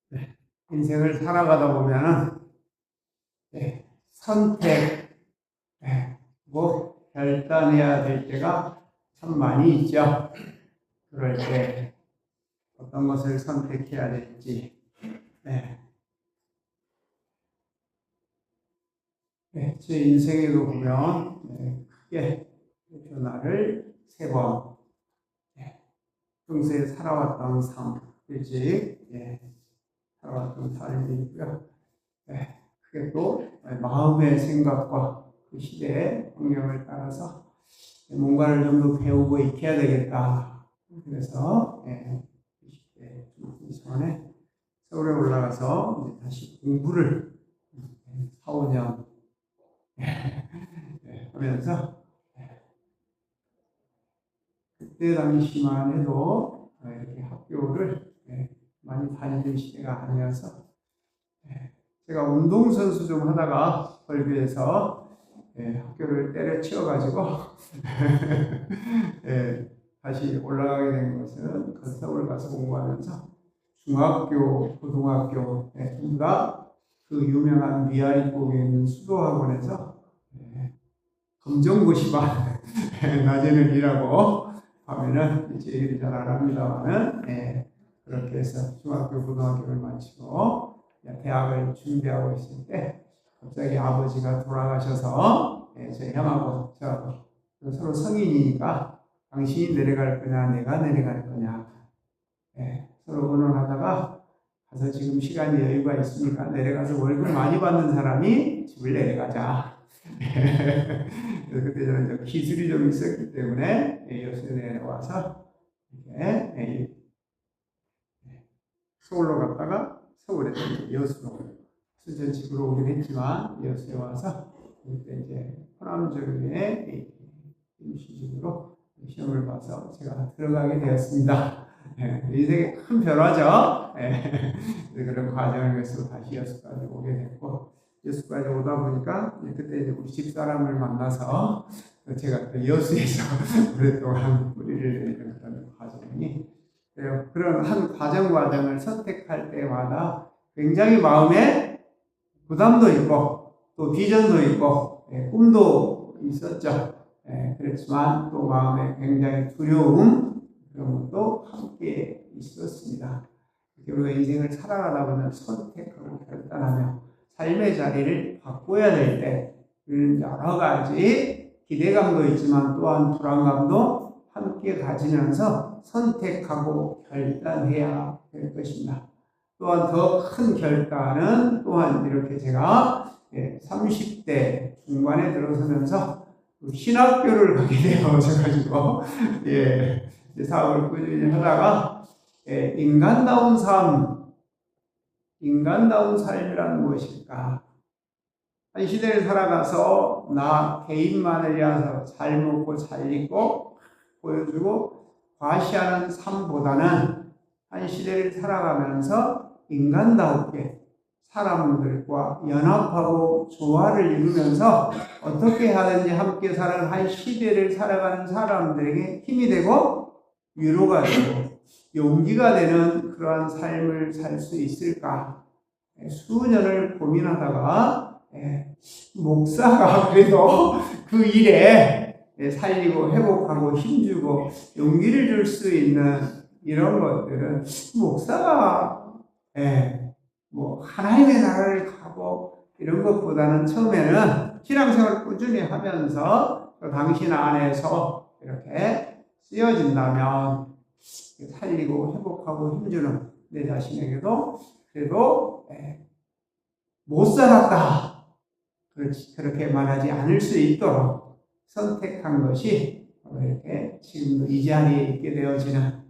네, 인생을 살아가다 보면은 선택, 뭐 결단해야 될 때가 참 많이 있죠. 그럴 때 어떤 것을 선택해야 될지. 제 인생에도 보면 크게 변화를 3번, 평소에 살아왔던 삶, 일찍 살아왔던 삶이고요. 그게 또 마음의 생각과 그 시대의 환경을 따라서 뭔가를 좀 더 배우고 익혀야 되겠다. 그래서 20대 중반에 서울에 올라가서 다시 공부를 4, 5년 하면서 그때 당시만 해도 이렇게 학교를 많이 다니던 시대가 아니어서 제가 운동선수 좀 하다가 벌교에서 학교를 때려치워가지고 다시 올라가게 된 것은 서울 가서 공부하면서 중학교, 고등학교 둘 다 그 유명한 미아리국에 있는 수도학원에서 검정고시반 낮에는 일하고 밤에는 이제 얘기를 잘 안 합니다만은 그렇게 해서 중학교, 고등학교를 마치고 대학을 준비하고 있을 때 갑자기 아버지가 돌아가셔서 저희 형하고 저하고 서로 성인이니까 당신이 내려갈 거냐 내가 내려갈 거냐 서로 의논하다가 가서 지금 시간이 여유가 있으니까 내려가서 월급 많이 받는 사람이 집을 내려가자. 그때 저는 기술이 좀 있었기 때문에 여수에 내려와서 이렇게 서울로 갔다가 서울에서 여수로 수전 집으로 오긴 했지만 여수에 와서 그때 이제 호남 쪽에 임시직으로 시험을 봐서 제가 들어가게 되었습니다. 인생의 큰 변화죠. 그런 과정을 위해서 다시 여수까지 오게 됐고, 여수까지 오다 보니까 그때 이제 우리 집사람을 만나서 제가 또 여수에서 오랫동안 뿌리를 내리는 그런 과정이 그런 한 과정을 선택할 때마다 굉장히 마음에 부담도 있고 또 비전도 있고 꿈도 있었죠. 그렇지만 또 마음에 굉장히 두려움 그런 것도 함께 있었습니다. 우리가 인생을 살아가다 보면 선택하고 결단하며 삶의 자리를 바꿔야 될 때 여러 가지 기대감도 있지만 또한 불안감도 함께 가지면서 선택하고 결단해야 될 것입니다. 또한 더 큰 결단은 또한 이렇게 제가 30대 중반에 들어서면서 신학교를 가게 되어가지고 사업을 꾸준히 하다가 인간다운 삶이란 무엇일까? 한 시대를 살아가서 나 개인만을 위해서 잘 먹고 잘 입고 보여주고 과시하는 삶보다는 한 시대를 살아가면서 인간다우게 사람들과 연합하고 조화를 이루면서 어떻게 하든지 함께 사는 한 시대를 살아가는 사람들에게 힘이 되고 위로가 되고 용기가 되는 그러한 삶을 살 수 있을까? 수년을 고민하다가 목사가 그래도 그 일에 살리고 회복하고 힘주고 용기를 줄 수 있는 이런 것들은 목사가 뭐 하나님의 나라를 가고 이런 것보다는 처음에는 신앙생활을 꾸준히 하면서 당신 안에서 이렇게 쓰여진다면 살리고 회복하고 힘주는 내 자신에게도 그래도 못 살았다 그렇게 말하지 않을 수 있도록 선택한 것이 이렇게 지금도 이 자리에 있게 되어지는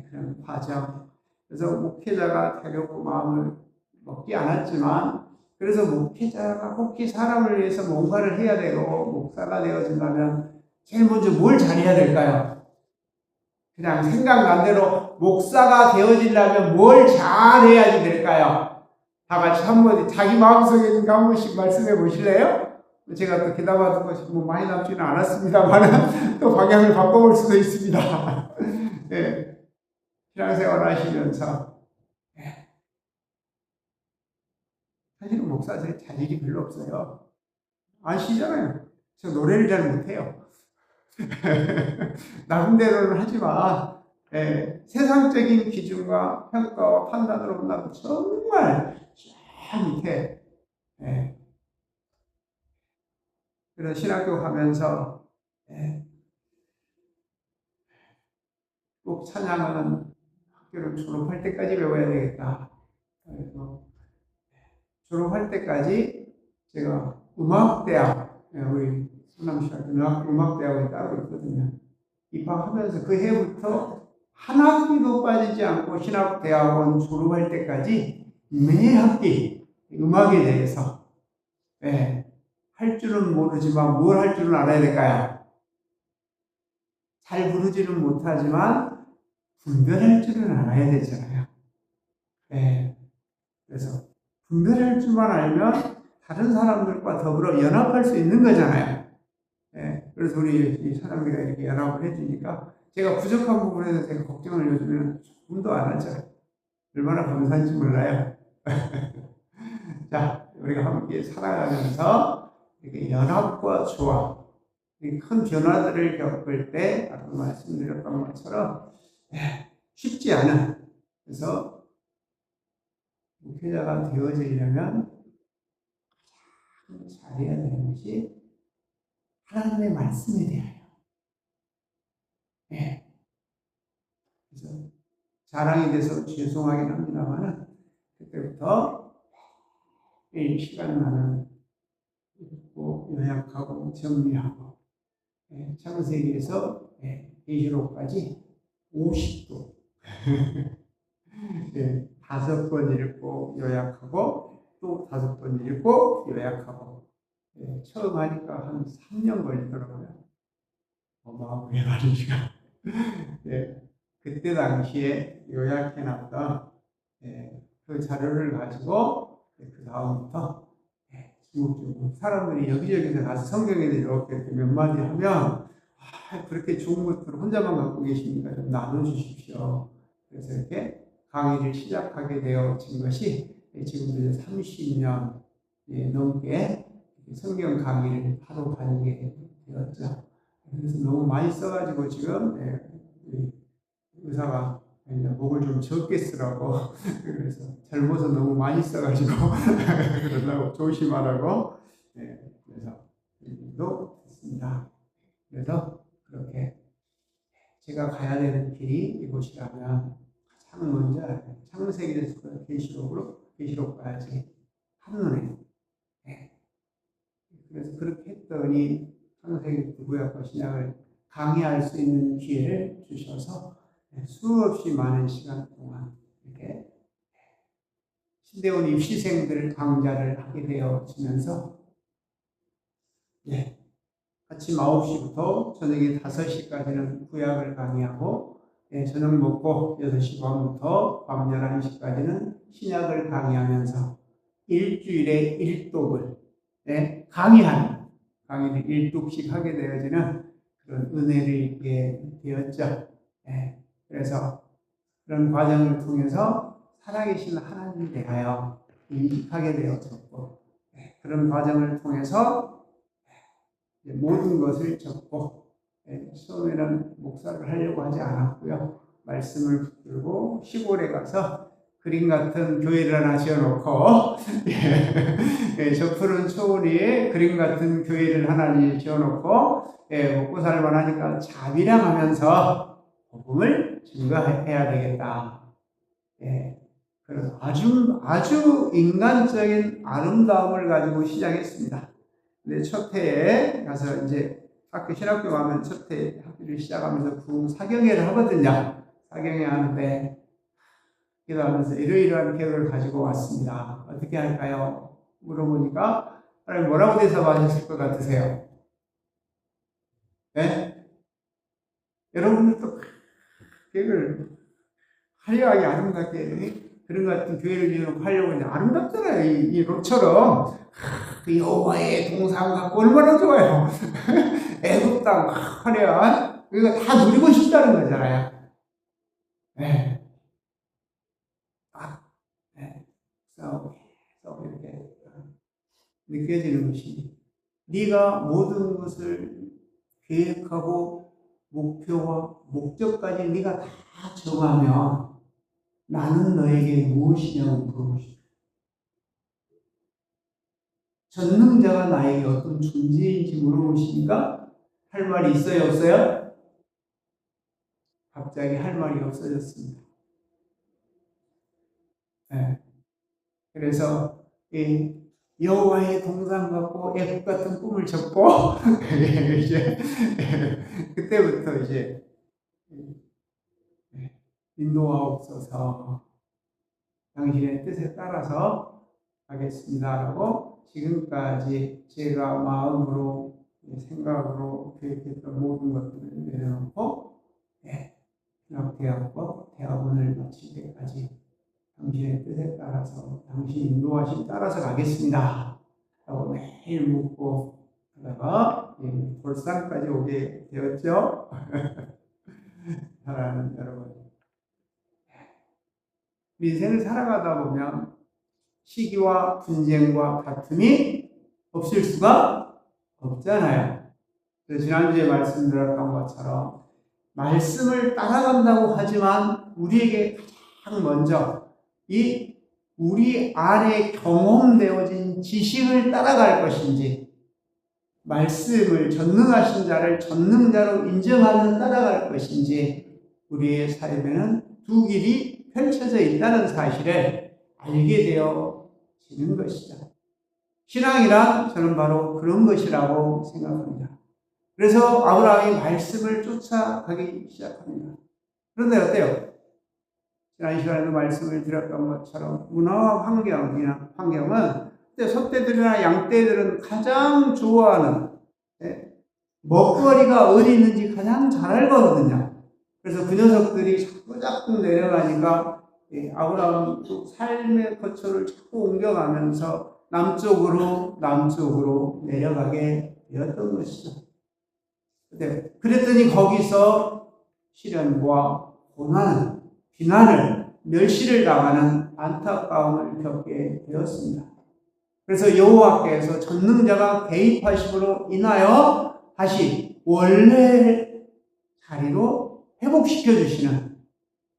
그런 과정. 그래서 목회자가 되려고 마음을 먹지 않았지만 그래서 목회자가 혹시 사람을 위해서 뭔가를 해야 되고 목사가 되어진다면 제일 먼저 뭘 잘해야 될까요? 그냥 생각난 대로 목사가 되어지려면 뭘 잘해야지 될까요? 다 같이 한번 자기 마음속에 있는 거 한 번씩 말씀해 보실래요? 제가 또 기다려본 것이 뭐 많이 남지는 않았습니다만 또 방향을 바꿔볼 수도 있습니다. 신앙생활 하시면서 사실은 목사 제 자질이 별로 없어요. 아시잖아요. 저 노래를 잘 못해요. 나름대로는 하지만 세상적인 기준과 평가와 판단으로 본다면 정말 저 밑에. 그래서 신학교 가면서 꼭 찬양은 학교를 졸업할 때까지 배워야 되겠다. 그래서 졸업할 때까지 제가 음악대학, 우리 성남시학교 음악대학에 따로 있거든요. 입학하면서 그 해부터 한 학기도 빠지지 않고 신학대학원 졸업할 때까지 매 학기 음악에 대해서 할 줄은 모르지만 뭘 할 줄은 알아야 될까요? 잘 부르지는 못하지만 분별할 줄은 알아야 되잖아요. 그래서 분별할 줄만 알면 다른 사람들과 더불어 연합할 수 있는 거잖아요. 그래서 우리 이 사람들과 이렇게 연합을 해주니까 제가 부족한 부분에서 제가 걱정을 요즘에는 조금도 안 하죠. 얼마나 감사한지 몰라요. 자, 우리가 함께 살아가면서 이렇게 연합과 조합, 큰 변화들을 겪을 때 아까 말씀드렸던 것처럼 쉽지 않은, 그래서 목회자가 되어지려면 가장 잘해야 되는 것이 하나님의 말씀에 대하여. 그래서 자랑이 돼서 죄송하긴 합니다만은 그때부터 이 시간 나는 읽고 요약하고 정리하고 창세기에서 계시록까지 50도 5번 읽고 요약하고 또 5번 읽고 요약하고 처음 하니까 한 3년 걸리더라고요. 어마어마하게 많은 시간. 그때 당시에 요약해놨던 그 자료를 가지고 그 다음부터 중국중 사람들이 여기저기서 가서 성경에 이렇게 몇 마디 하면 그렇게 좋은 것들을 혼자만 갖고 계시니까 좀 나눠주십시오. 그래서 이렇게 강의를 시작하게 되어진 것이 지금 이제 30년 넘게 성경 강의를 하러 다니게 되었죠. 그래서 너무 많이 써가지고 지금 의사가 목을 좀 적게 쓰라고 그래서 젊어서 너무 많이 써가지고 그러려고 조심하라고 그래서 얘기도 했습니다. 그래서 그렇게 제가 가야 되는 길이 이곳이라면 가장 먼저 창세기에서 계시록까지 한눈에 그래서 그렇게 했더니 창세기 구약과 신약을 강의할 수 있는 기회를 주셔서 수없이 많은 시간 동안 이렇게 신대원 입시생들 강좌를 하게 되어지면서 아침 9시부터 저녁에 5시까지는 구약을 강의하고 저녁 먹고 6시 반부터 밤 11시까지는 신약을 강의하면서 일주일에 1독을 강의를 1독씩 하게 되어지는 그런 은혜를 입게 되었죠. 그래서 그런 과정을 통해서 살아계신 하나님에 대하여 인식하게 되어졌고 그런 과정을 통해서 모든 것을 적고 처음에는 목사를 하려고 하지 않았고요. 말씀을 붙들고 시골에 가서 그림 같은 교회를 하나 지어놓고 저 푸른 초원위에 그림 같은 교회를 하나 지어놓고 먹고 살만하니까 자비량하면서 복음을 증거해야 되겠다. 그래서 아주 인간적인 아름다움을 가지고 시작했습니다. 근데 첫 해에 가서 이제 신학교 가면 첫 해 학기를 시작하면서 사경회를 하거든요. 사경회 하는데 기도하면서 이러이러한 계획을 가지고 왔습니다. 어떻게 할까요? 물어보니까 뭐라고 대답하셨을 것 같으세요? 여러분들도 계획을 화려하게 아름답게 그런 것 같은 교회를 하려고 하는데 아름답잖아요. 이 롯처럼 그 여호와의 동상 갖고 얼마나 좋아요. 애국 땅 화려한 이거 다 누리고 싶다는 거잖아요. 싸우고 이렇게 느껴지는 것이 네가 모든 것을 계획하고 목표와 목적까지 네가 다 정하면 나는 너에게 무엇이냐고 물어보시오. 전능자가 나에게 어떤 존재인지 물어보시니까 할 말이 있어요, 없어요? 갑자기 할 말이 없어졌습니다. 네. 그래서 이 여호와의 동상 갖고 애국 같은 꿈을 접고 이제 그때부터 이제 인도하옵소서 당신의 뜻에 따라서 하겠습니다라고 지금까지 제가 마음으로 생각으로 계획했던 모든 것들을 내려놓고 대학원을 마칠 때까지 당신의 뜻에 따라서 당신 인도하심 따라서 가겠습니다 라고 매일 묻고 하다가 돌산까지 오게 되었죠. 사랑하는 여러분, 인생을 살아가다 보면 시기와 분쟁과 다툼이 없을 수가 없잖아요. 그래서 지난주에 말씀드렸던 것처럼 말씀을 따라간다고 하지만 우리에게 가장 먼저 이 우리 안에 경험되어진 지식을 따라갈 것인지 말씀을 전능하신 자를 전능자로 인정하는 따라갈 것인지 우리의 삶에는 두 길이 펼쳐져 있다는 사실을 알게 되어지는 것이죠. 신앙이란 저는 바로 그런 것이라고 생각합니다. 그래서 아브라함이 말씀을 쫓아가기 시작합니다. 그런데 어때요? 지난 시간에도 말씀을 드렸던 것처럼 문화와 환경은 소떼들이나 양떼들은 가장 좋아하는 먹거리가 어디 있는지 가장 잘 알거든요. 그래서 그 녀석들이 자꾸 내려가니까 아브라함 삶의 거처를 자꾸 옮겨가면서 남쪽으로 내려가게 되었던 것이죠. 그랬더니 거기서 시련과 고난, 비난을, 멸시를 당하는 안타까움을 겪게 되었습니다. 그래서 여호와께서 전능자가 개입하심으로 인하여 다시 원래 자리로 회복시켜 주시는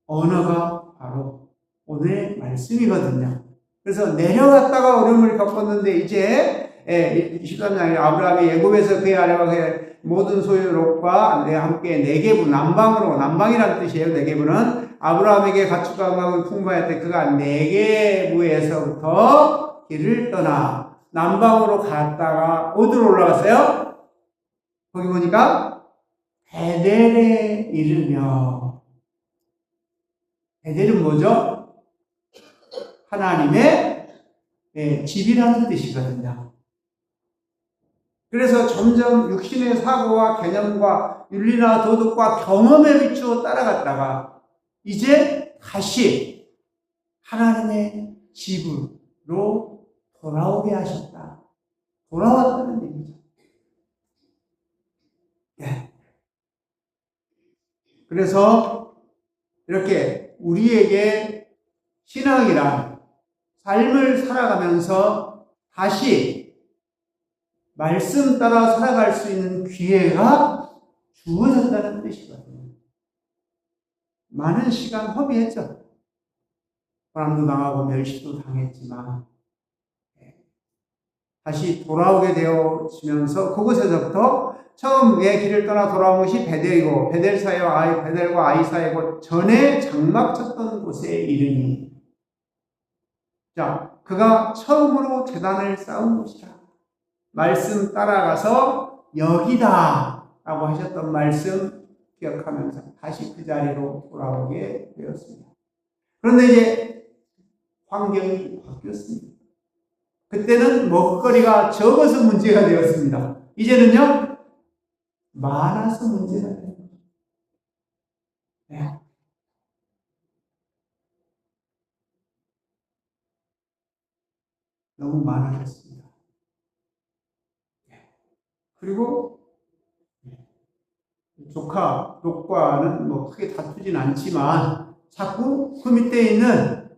언어가 바로 오늘의 말씀이거든요. 그래서 내려갔다가 어려움을 겪었는데 이제 23장에 아브라함이 애굽에서 그의 아내와 그의 모든 소유 롯과 함께 네게부 남방이라는 뜻이에요. 네게부는 아브라함에게 가축과 강을 풍부하였대. 그가 네게부에서부터 길을 떠나 남방으로 갔다가 어디로 올라갔어요? 거기 보니까 베델에 이르며, 베델은 뭐죠? 하나님의 집이라는 뜻이거든요. 그래서 점점 육신의 사고와 개념과 윤리나 도덕과 경험에 비추어 따라갔다가 이제 다시 하나님의 집으로 돌아오게 하셨다. 돌아왔다는 얘기죠. 그래서 이렇게 우리에게 신앙이란 삶을 살아가면서 다시 말씀 따라 살아갈 수 있는 기회가 주어졌다는 뜻이거든요. 많은 시간 허비했죠. 바람도 당하고 멸시도 당했지만 다시 돌아오게 되어지면서 그곳에서부터 처음에 길을 떠나 돌아온 것이 베델이고 베델과 아이 사이고 전에 장막 쳤던 곳에 이르니, 자, 그가 처음으로 제단을 쌓은 곳이다. 말씀 따라가서 여기다 라고 하셨던 말씀 기억하면서 다시 그 자리로 돌아오게 되었습니다. 그런데 이제 환경이 바뀌었습니다. 그때는 먹거리가 적어서 문제가 되었습니다. 이제는요, 많아서 문제가 됩니다. 네. 너무 많아졌습니다. 그리고 조카 롯과는 뭐 크게 다투진 않지만 자꾸 그 밑에 있는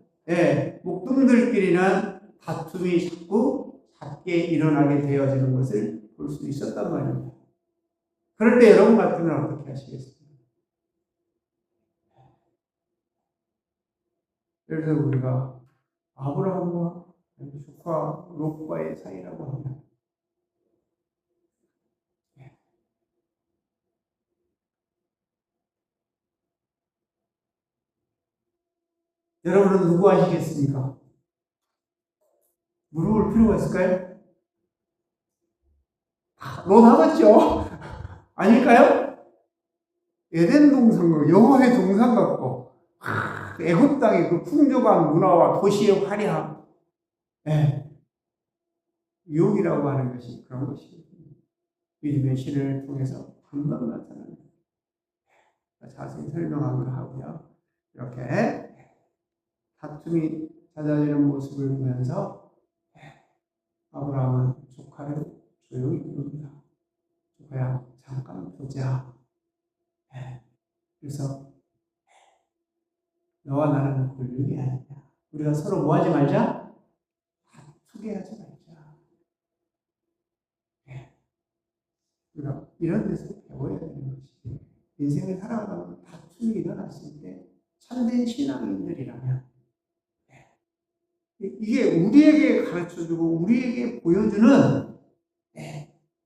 목둥들끼리는 다툼이 자꾸 작게 일어나게 되어지는 것을 볼 수 있었단 말입니다. 그럴 때 여러분 같으면 어떻게 하시겠습니까? 예를 들어 우리가 아브라함과 조카 롯과의 사이라고 하면 여러분은 누구 하시겠습니까? 물어볼 필요가 있을까요? 롯 하겠죠? 아닐까요? 에덴 동산, 여호와의 동산 같고 애굽 땅의 그 풍족한 문화와 도시의 화려함, 유혹이라고 하는 것이 그런 것이거든요. 믿음의 신을 통해서 금방 나타납니다. 자세히 설명하기로 하고요. 이렇게 다툼이 잦아지는 모습을 보면서 아브라함은 조카를 조용히 부릅니다. 조카야, 잠깐 보자. 그래서 너와 나는 굴욕이 아니냐. 우리가 서로 뭐 하지 말자? 다투게 하지 말자. 우리가 이런 데서 배워야 되는 것이 인생을 살아가다 다툼이 일어났을 때 참된 신앙인들이라면 이게 우리에게 가르쳐주고 우리에게 보여주는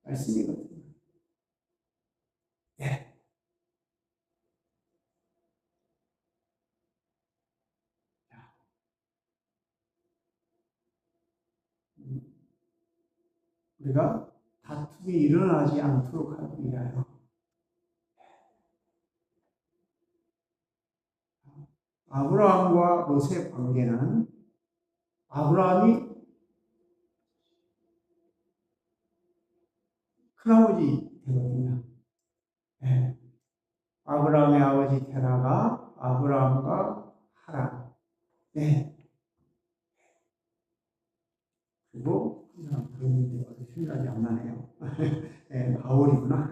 말씀이거든요. 우리가 다툼이 일어나지 않도록 하기 위하여 아브라함과 롯의 관계는 아브라함이 큰아버지 되거든요. 아브라함의 아버지 테라가 아브라함과 하란. 그리고 그런데 생각이 안 나네요. 나홀이구나.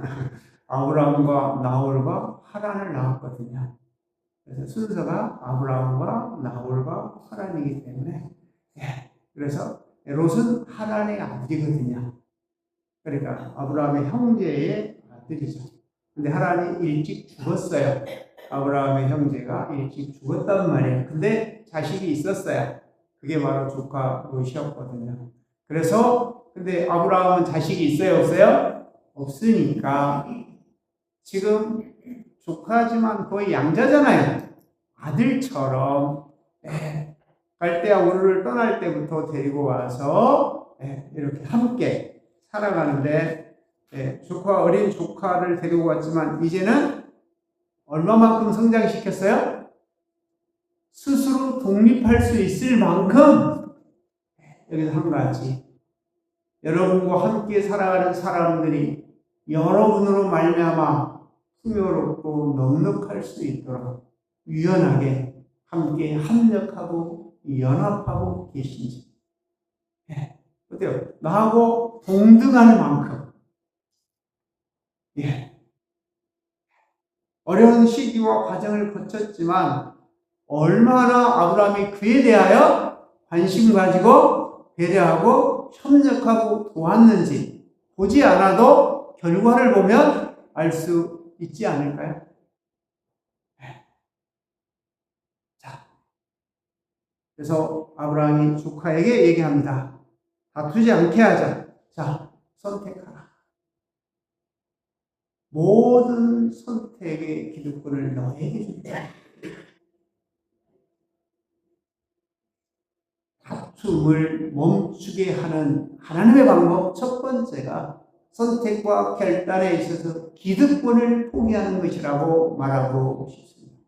아브라함과 나홀과 하란을 낳았거든요. 그래서 순서가 아브라함과 나홀과 하란이기 때문에 그래서 롯은 하란의 아들이거든요. 그러니까 아브라함의 형제의 아들이죠. 근데 하란이 일찍 죽었어요. 아브라함의 형제가 일찍 죽었단 말이에요. 근데 자식이 있었어요. 그게 바로 조카 롯이었거든요. 그래서 근데 아브라함은 자식이 있어요, 없어요? 없으니까 지금 조카지만 거의 양자잖아요. 아들처럼 갈대아 우르를 떠날 때부터 데리고 와서 이렇게 함께 살아가는데 어린 조카를 데리고 왔지만 이제는 얼마만큼 성장시켰어요? 스스로 독립할 수 있을 만큼 여기서 한 가지 여러분과 함께 살아가는 사람들이 여러분으로 말미암아 풍요롭고 넉넉할 수 있도록 유연하게 함께 합력하고 연합하고 계신지 어때요? 나하고 동등할 만큼 어려운 시기와 과정을 거쳤지만 얼마나 아브라함이 그에 대하여 관심 가지고 배려하고 협력하고 도왔는지 보지 않아도 결과를 보면 알 수 있지 않을까요? 자, 그래서 아브라함이 조카에게 얘기합니다. 다투지 않게 하자. 자, 선택하라. 모든 선택의 기득권을 너에게 준다. 다툼을 멈추게 하는 하나님의 방법 첫 번째가 선택과 결단에 있어서 기득권을 포기하는 것이라고 말하고 싶습니다.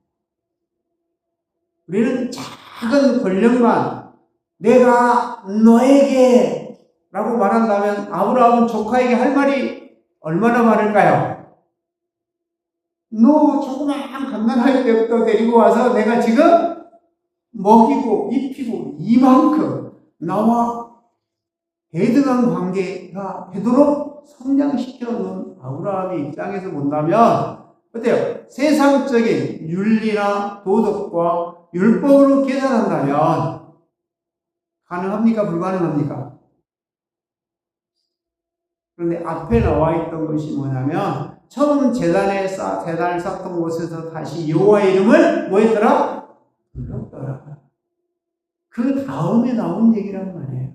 우리는 작은 권력만 내가 너에게 라고 말한다면 아브라함은 조카에게 할 말이 얼마나 많을까요? 너 조그만 갓난아이 때부터 데리고 와서 내가 지금 먹이고 입히고 이만큼 나와 대등한 관계가 되도록 성장시켜 놓은 아브라함의 입장에서 본다면 어때요? 세상적인 윤리나 도덕과 율법으로 계산한다면 가능합니까? 불가능합니까? 그런데 앞에 나와 있던 것이 뭐냐면 처음 재단을 쌓던 곳에서 다시 여호와 이름을 뭐 했더라? 불렀더라. 그 다음에 나온 얘기란 말이에요.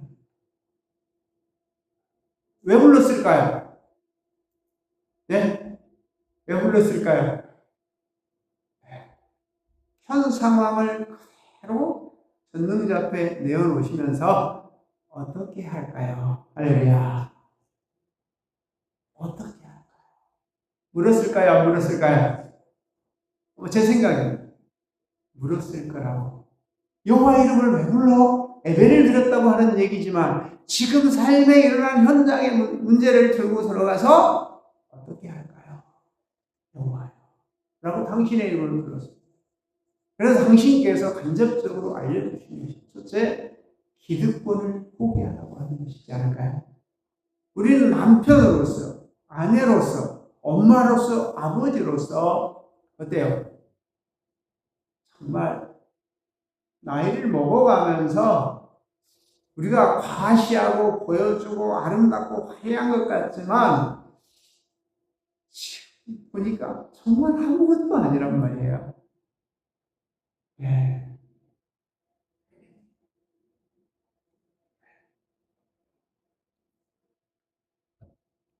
왜 불렀을까요? 네? 왜 불렀을까요? 현 상황을 그대로 전능자 앞에 내어놓으시면서 어떻게 할까요? 할렐루야. 어떻게 할까요? 물었을까요? 안 물었을까요? 제 생각에는 물었을 거라고. 여호와 이름을 왜 불러? 예배를 드렸다고 하는 얘기지만 지금 삶에 일어난 현장의 문제를 들고 들어가서 어떻게 할까요? 여호와요. 라고 당신의 이름을 불렀습니다. 그래서 당신께서 간접적으로 알려주신 것이 첫째, 기득권을 포기하라고 하는 것이지 않을까요? 우리는 남편으로서, 아내로서, 엄마로서, 아버지로서 어때요? 정말 나이를 먹어가면서 우리가 과시하고 보여주고 아름답고 화려한 것 같지만 지금 보니까 정말 아무것도 아니란 말이에요. 예.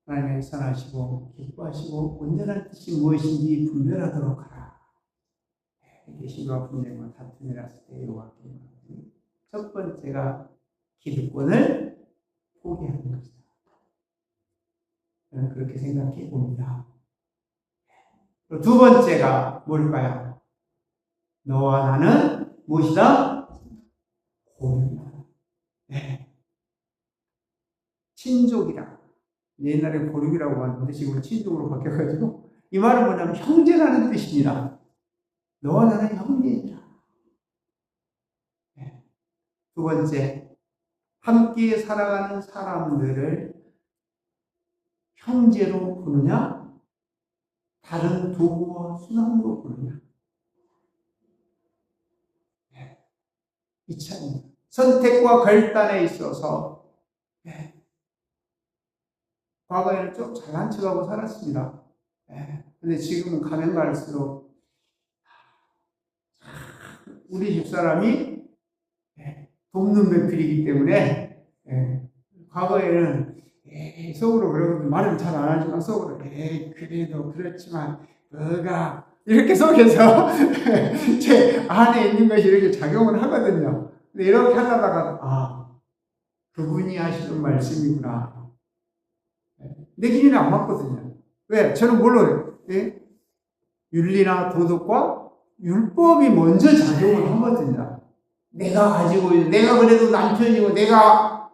하나님의 선하시고 기뻐하시고 온전한 뜻이 무엇인지 분별하도록 하라. 계시와 분쟁과 다툼이라서 여호와께 첫 번째가 기득권을 포기하는 것이다. 저는 그렇게 생각해 봅니다. 두 번째가 뭘까요? 너와 나는 무엇이다? 고유다. 네. 친족이라. 옛날에 고륙이라고 하는데 지금은 친족으로 바뀌어가지고 이 말은 뭐냐면 형제라는 뜻입니다. 너와 나는 형제이다. 네. 두 번째, 함께 살아가는 사람들을 형제로 부르냐? 다른 도구와 수단으로 부르냐? 네. 이 차이입니다. 선택과 결단에 있어서 네. 과거에는 좀 잘난 척하고 살았습니다. 근데 지금은 가면 갈수록 우리 집사람이 돕는 배필이기 때문에 과거에는 속으로 그러거든요. 말은 잘 안 하지만 속으로 그래도 그렇지만 뭐가 이렇게 속에서 제 안에 있는 것이 이렇게 작용을 하거든요. 근데 이렇게 하다가 그분이 하시는 말씀이구나. 내 길이는 안 맞거든요. 왜? 저는 물론 윤리나 도덕과 율법이 먼저 작용을 하거든요. 내가 가지고 있는, 내가 그래도 남편이고 내가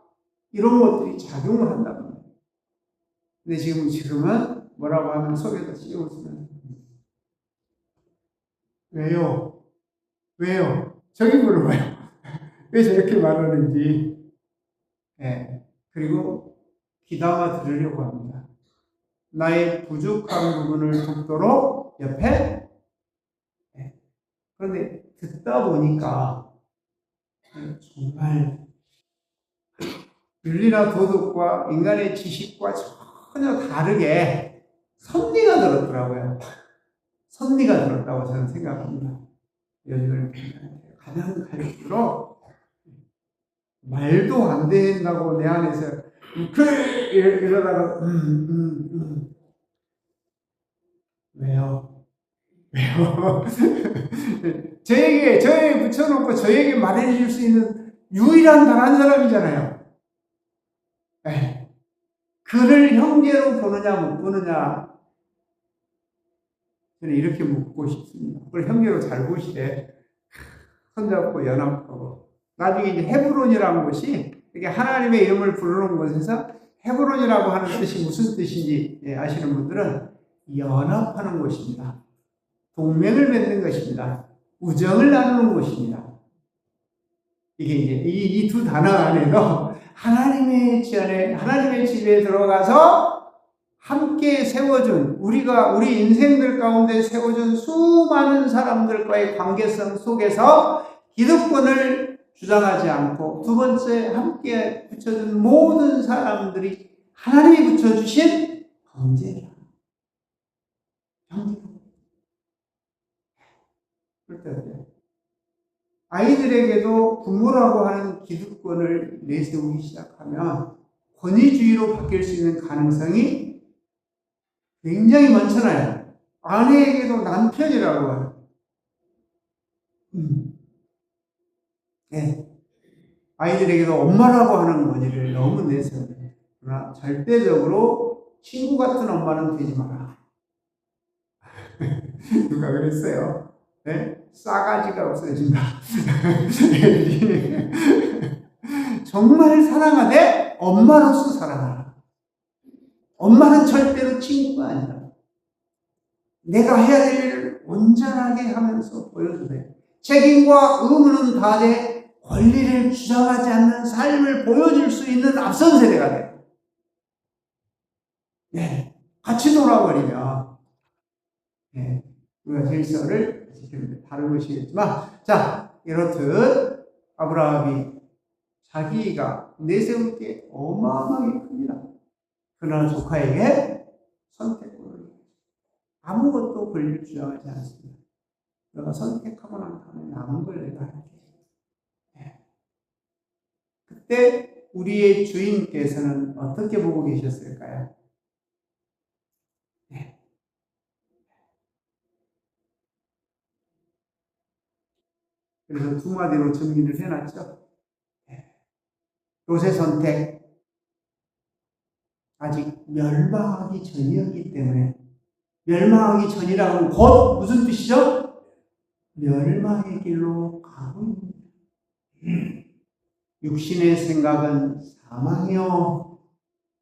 이런 것들이 작용을 한다고 합니다. 근데 지금은 뭐라고 하면 속에다 씌워주면 왜요? 저기 물어봐요. 왜 저렇게 말하는지. 그리고 귀담아 들으려고 합니다. 나의 부족한 부분을 돕도록 옆에. 그런데 듣다 보니까 정말 윤리나 도덕과 인간의 지식과 전혀 다르게 섭리가 들었더라고요. 섭리가 들었다고 저는 생각합니다. 요즘은 가면 갈수록 말도 안 된다고 내 안에서 이러다가 왜요? 저에게 붙여놓고 저에게 말해줄 수 있는 유일한 단 한 사람이잖아요. 그를 형제로 보느냐 못 보느냐 저는 이렇게 묻고 싶습니다. 그걸 형제로 잘 보시되 손잡고 연합하고 나중에 이제 헤브론이라는 것이 이게 하나님의 이름을 부르는 곳에서 헤브론이라고 하는 뜻이 무슨 뜻인지 아시는 분들은 연합하는 곳입니다. 동맹을 맺는 것입니다. 우정을 나누는 곳입니다. 이게 이제 이 두 단어 안에도 하나님의 집에 들어가서 함께 세워준 우리 인생들 가운데 세워준 수많은 사람들과의 관계성 속에서 기득권을 주장하지 않고 두 번째 함께 붙여준 모든 사람들이 하나님이 붙여주신 범죄라. 그럴 때 어때요? 아이들에게도 부모라고 하는 기득권을 내세우기 시작하면 권위주의로 바뀔 수 있는 가능성이 굉장히 많잖아요. 아내에게도 남편이라고 하는. 네. 아이들에게도 엄마라고 하는 권위를 너무 내세워요. 그러나 절대적으로 친구 같은 엄마는 되지 마라. 누가 그랬어요? 네? 싸가지가 없어진다. 정말 사랑하되 엄마로서 사랑하라. 엄마는 절대로 친구가 아니라 내가 해야 될 일을 온전하게 하면서 보여줘야 돼. 책임과 의무는 다하되 권리를 주장하지 않는 삶을 보여줄 수 있는 앞선 세대가 돼. 네, 같이 놀아버리면 네, 우리가 질서를 지키는데 다른 것이겠지만, 자, 이렇듯 아브라함이 자기가 내세울 게 어마어마하게 큽니다. 그러나 조카에게 선택권을 아무것도 권리를 주장하지 않습니다. 너가 선택하고 난 다음에 남은 걸 내가 할게. 네. 그때 우리의 주인께서는 어떻게 보고 계셨을까요? 네. 그래서 두 마디로 정리를 해놨죠. 네. 롯의 선택, 아직 멸망하기 전이었기 때문에, 멸망하기 전이라고 곧 무슨 뜻이죠? 멸망의 길로 가고 있습니다. 육신의 생각은 사망이요,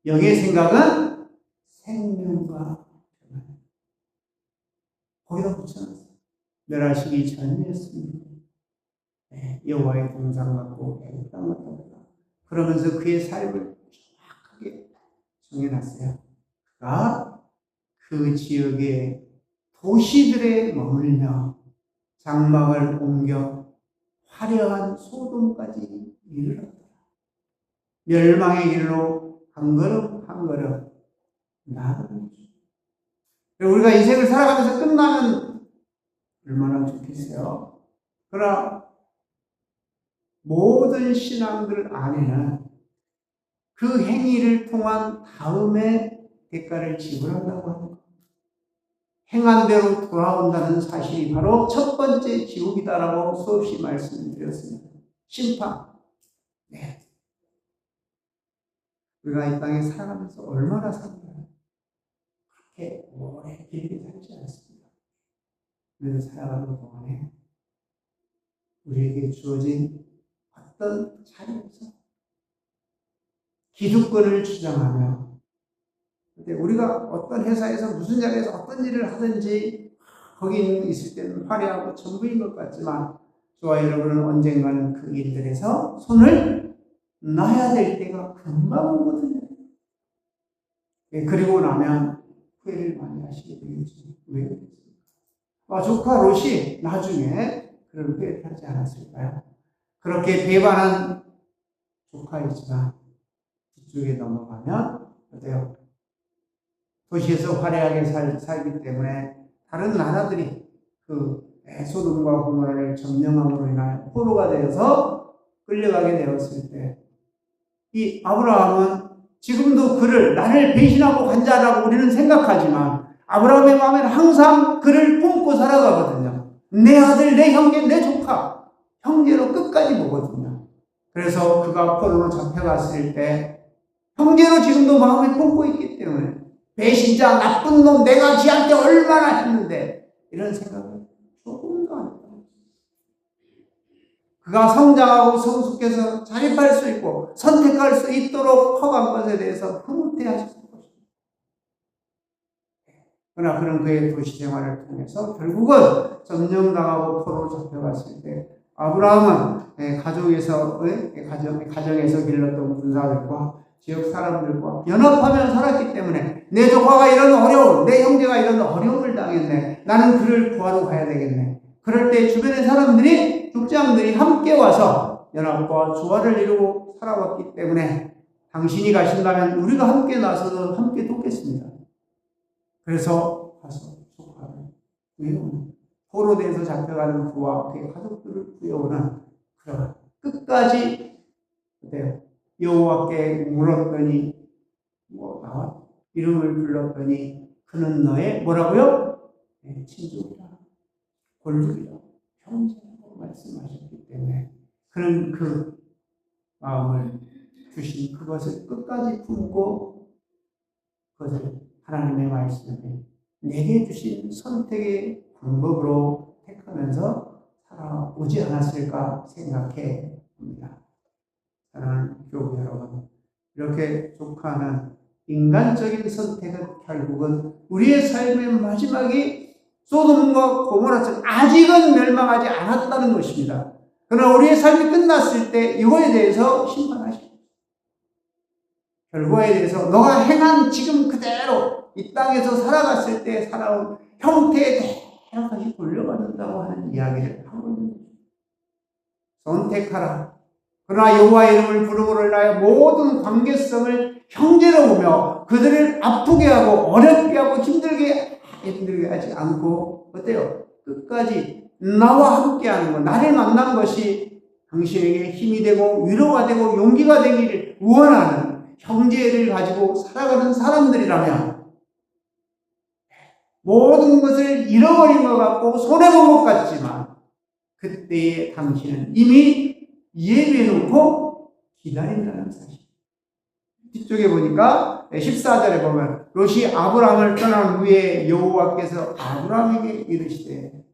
영의 생각은 생명과 평안. 거기다 붙여놨어요. 멸하시기 전이었습니다. 네, 여호와의 동상 같고 애국 땅 같다. 그러면서 그의 삶을 정확하게 정해놨어요. 그가 그 지역의 도시들에 머물며 장막을 옮겨 화려한 소돔까지 이르렀다. 멸망의 길로 한 걸음 한 걸음 나아가는 거죠. 우리가 인생을 살아가면서 끝나면 얼마나 좋겠어요. 그러나 모든 신앙들 안에는 그 행위를 통한 다음에 대가를 지불한다고 합니다. 행한 대로 돌아온다는 사실이 바로 첫 번째 지옥이다라고 수없이 말씀드렸습니다. 심판. 네. 우리가 이 땅에 살아가면서 얼마나 살아요? 그렇게 오래 길게 살지 않습니다. 그래서 살아가는 동안에 우리에게 주어진 어떤 자리에서 기득권을 주장하며, 근데 우리가 어떤 회사에서 무슨 자리에서 어떤 일을 하든지 거기 있을 때는 화려하고 전부인 것 같지만, 저와 여러분은 언젠가는 그 일들에서 손을 놔야 될 때가 금방 오거든요. 그리고 나면 후회를 많이 하시게 되겠죠. 왜 그랬습니까? 조카 롯이 나중에 그런 후회를 하지 않았을까요? 그렇게 배반한 조카이지만 뒤쪽에 넘어가면 어때요? 도시에서 화려하게 살기 때문에 다른 나라들이 그 소돔과 고모라를 점령함으로 인하여 포로가 되어서 끌려가게 되었을 때, 이 아브라함은 지금도 그를 나를 배신하고 간 자라고 우리는 생각하지만 아브라함의 마음에는 항상 그를 품고 살아가거든요. 내 아들, 내 형제, 내 조카, 형제로 끝까지 보거든요. 그래서 그가 포로로 잡혀갔을 때 형제로 지금도 마음에 품고 있기 때문에 배신자, 나쁜 놈, 내가 지한테 얼마나 했는데, 이런 생각을 조금도 안 해요. 그가 성장하고 성숙해서 자립할 수 있고 선택할 수 있도록 허가한 것에 대해서 흐뭇해하셨을 것입니다. 그러나 그런 그의 도시 생활을 통해서 결국은 점령당하고 포로로 잡혀갔을 때 아브라함은 가정에서 길렀던 군사들과 지역 사람들과 연합하며 살았기 때문에 내 조카가 이런 어려움, 내 형제가 이런 어려움을 당했네. 나는 그를 구하러 가야 되겠네. 그럴 때 주변의 사람들이, 족장들이 함께 와서 연합과 조화를 이루고 살아왔기 때문에 당신이 가신다면 우리가 함께 나서서 함께 돕겠습니다. 그래서 가서 조카를 구해오는, 포로돼서 잡혀가는 그와 그의 가족들을 구해오는, 그런 끝까지 그때요. 여호와께 물었더니 나와 이름을 불렀더니 그는 너의 뭐라고요? 네, 친족이라, 골족이라, 형제라고 말씀하셨기 때문에 그는 그 마음을 주신 그것을 끝까지 품고 그것을 하나님의 말씀을 내게 주신 선택의 방법으로 택하면서 살아오지 않았을까 생각해 봅니다. 사랑하는 교우 여러분, 이렇게 조카는 인간적인 선택은 결국은 우리의 삶의 마지막이 소돔과 고모라처럼 아직은 멸망하지 않았다는 것입니다. 그러나 우리의 삶이 끝났을 때 이거에 대해서 심판하십니다. 결과에 대해서 너가 행한 지금 그대로 이 땅에서 살아갔을 때 살아온 형태에 대해서 다시 돌려받는다고 하는 이야기를 하고 있는 거죠. 선택하라. 그러나 여호와의 이름을 부름으로 인하여 모든 관계성을 형제로 보며 그들을 아프게 하고 어렵게 하고 힘들게 하지 않고 어때요? 끝까지 나와 함께하는 것, 나를 만난 것이 당신에게 힘이 되고 위로가 되고 용기가 되기를 원하는 형제를 가지고 살아가는 사람들이라면 모든 것을 잃어버린 것 같고 손해본 것 같지만 그때의 당신은 이미 예비해놓고 기다린다는 사실. 뒤쪽에 보니까 14절에 보면 롯이 아브라함을 떠난 후에 여호와께서 아브라함에게 이르시되,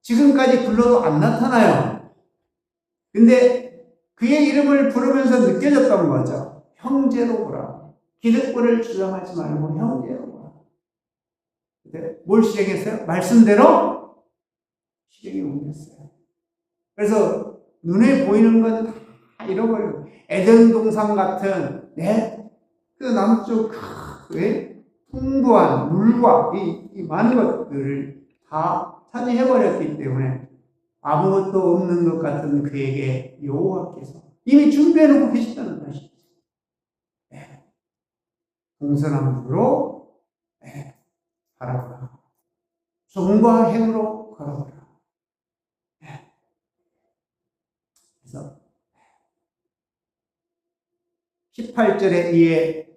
지금까지 불러도 안 나타나요. 근데 그의 이름을 부르면서 느껴졌던 거죠. 형제로 보라. 기득권을 주장하지 말고 형제로 보라. 근데 뭘 실행했어요? 말씀대로 실행에 옮겼어요. 그래서 눈에 보이는 건 다 잃어버리고, 에덴 동산 같은 그 남쪽 풍부한 물과 이 많은 것들을 다 차지해버렸기 때문에 아무것도 없는 것 같은 그에게 여호와께서 이미 준비해놓고 계시다는 것이죠. 공손한 눈으로 바라보라. 정과 행으로 걸어보라. 그래서 18절에 이에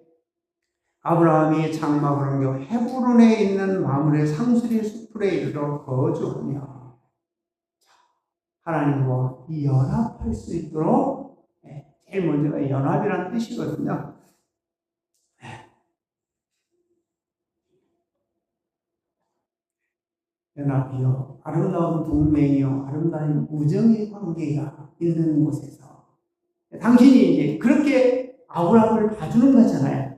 아브라함이 장막을 옮겨 헤브론에 있는 마므레 상수리 수풀에 이르러 거주하며 하나님과 연합할 수 있도록, 제일 먼저가 연합이라는 뜻이거든요. 연합이요, 아름다운 동맹이요, 아름다운 우정의 관계가 있는 곳에서 당신이 이제 그렇게 아브라함을 봐주는 거잖아요.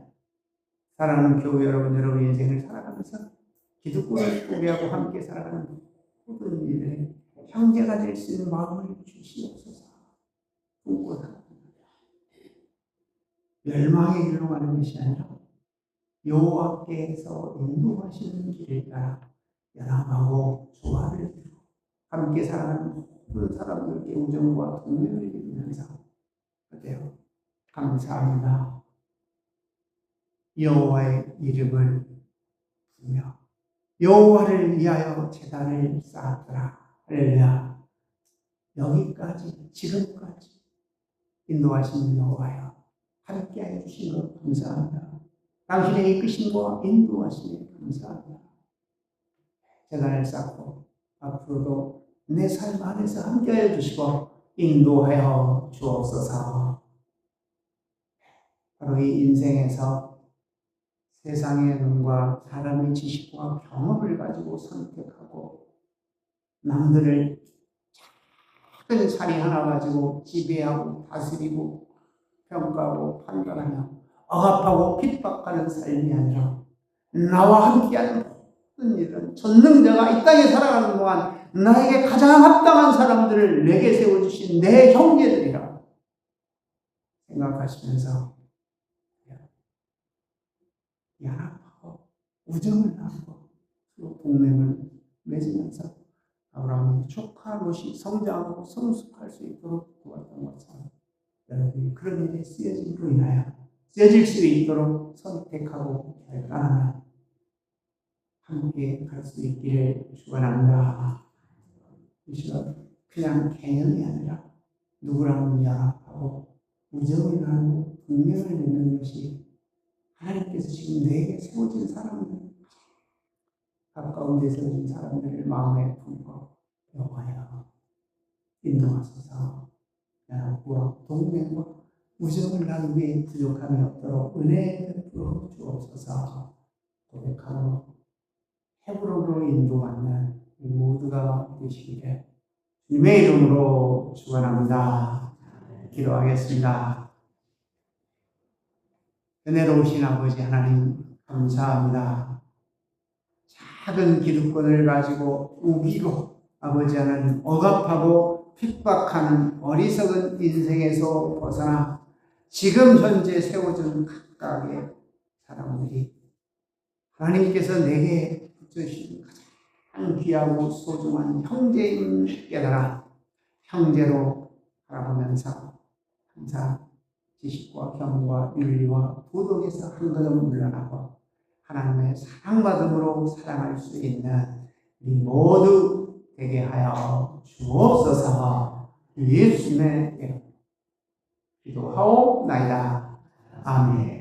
사랑하는 교우 여러분, 여러분의 인생을 살아가면서 기득권을 포기하고 함께 살아가는 모든 일들에 형제가 될 수 있는 마음을 주시옵소서. 꿈꿔 살아갑니다. 멸망의 길로 가는 것이 아니라 여호와께서 인도하시는 길을 따라 연합하고 조화를 이루고 함께 살아가는 모든 사람들에게 우정과 동맹을 이루면서 어때요? 감사합니다. 여호와의 이름을 부르며 여호와를 위하여 제단을 쌓았더라. 할렐루야. 여기까지, 지금까지 인도하신 여호와여, 함께해 주신 것 감사합니다. 당신의 이끄심과 인도하심에 감사합니다. 제단을 쌓고 앞으로도 내 삶 안에서 함께해 주시고 인도하여 주옵소서. 바로 이 인생에서 세상의 눈과 사람의 지식과 경험을 가지고 선택하고 남들을 작은 자리 하나 가지고 지배하고 다스리고 평가하고 판단하며 억압하고 핍박하는 삶이 아니라 나와 함께하는 모든 일은 전능자가 이 땅에 살아가는 동안 나에게 가장 합당한 사람들을 내게 세워주신 내 형제들이라 생각하시면서 연합하고 우정을 나누고 동맹을 맺으면서 아브라함이 조카 롯이 성장하고 성숙할 수 있도록 도왔던 것처럼 여러분이 그런 일에 쓰여짐으로 인하여 쓰여질 수 있도록 선택하고 결단하며 함께 갈 수 있기를 축원합니다. 이 시간 그냥 개념이 아니라 누구랑 연합하고 우정을 나누고 분명을 맺는 것이 하나님께서 지금 내게 세워진 사람들, 가까운 데 세워진 사람들을 마음에 품고 영하여 인도하소서. 연합과 동맹과 우정을 나누기에 부족함이 없도록 은혜 베풀어 주옵소서. 고백하고 헤브론으로 인도받는 모두가 되시기를 주님의 이름으로 축원합니다. 기도하겠습니다. 은혜로우신 아버지 하나님 감사합니다. 작은 기득권을 가지고 우기고 아버지 하나님 억압하고 핍박하는 어리석은 인생에서 벗어나 지금 현재 세워진 각각의 사람들이 하나님께서 내게 붙여주신 가장 귀하고 소중한 형제인 깨달아 형제로 바라보면서 항상 지식과 경과 윤리와 도덕에서 한 걸음 물러나고 하나님의 사랑받음으로 살아갈 수 있는 우리 모두 되게 하여 주옵소서. 예수님의 이름 기도하옵나이다. 아멘.